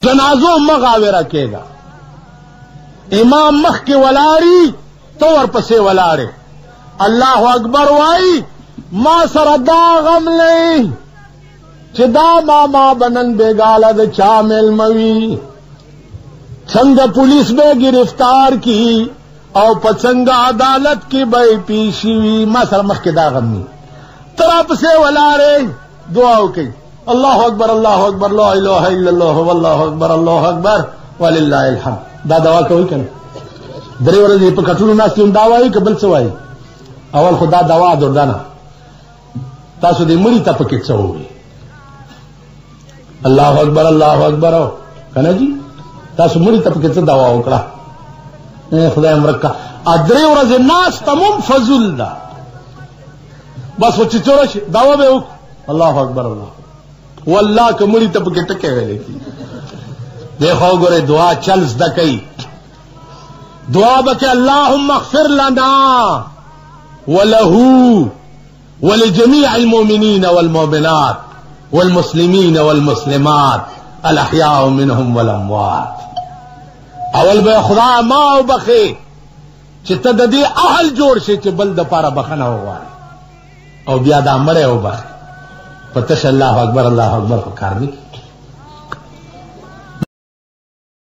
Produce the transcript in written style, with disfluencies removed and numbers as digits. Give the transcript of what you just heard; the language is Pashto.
جنازو مغاوره کېږه. امام مخ کې ولاړی تو ورپسې ولاړې الله اکبر وای ما سره دا غم لې چې دا ماما بنن بیګاله د چا میلموي څنګه پولیس به گرفتار کی او پڅنګ عدالت کې به پیشي وي. ما سره مخ کې دا غم ني تر پسې ولاړې دعا وکي الله اکبر الله اکبر لا اله الا الله والله اکبر الله اکبر ولله الحمد. دا دعا کوي کنه درې ورځې په کټونو ناستې دا وایي کبل څه وایي. اول خدا دوا دردانه تاسو دې مړی ته پکې څه وایي الله اکبر الله اکبر کنه جی تاسو مړی ته پکې څه دوا وکړه خدای امرکا درې ورځې ناس تمام فضل ده بس وچ چورش دوا به الله اکبر الله والله که مړی ته پکې ټکه ویلې کی دیکھو ګوره دعا چل زده کوي دعا بکے اللهم اغفر لنا وله ولجميع المؤمنين والمؤمنات والمسلمين والمسلمات الاحياء منهم والاموات. اول به خدا ما وبخي چې ته د دې اهل جوړ شي چې بل د پاره بخنه وغواړي او بیا دا مړې وبخي پتش الله اکبر الله اکبر کار دي.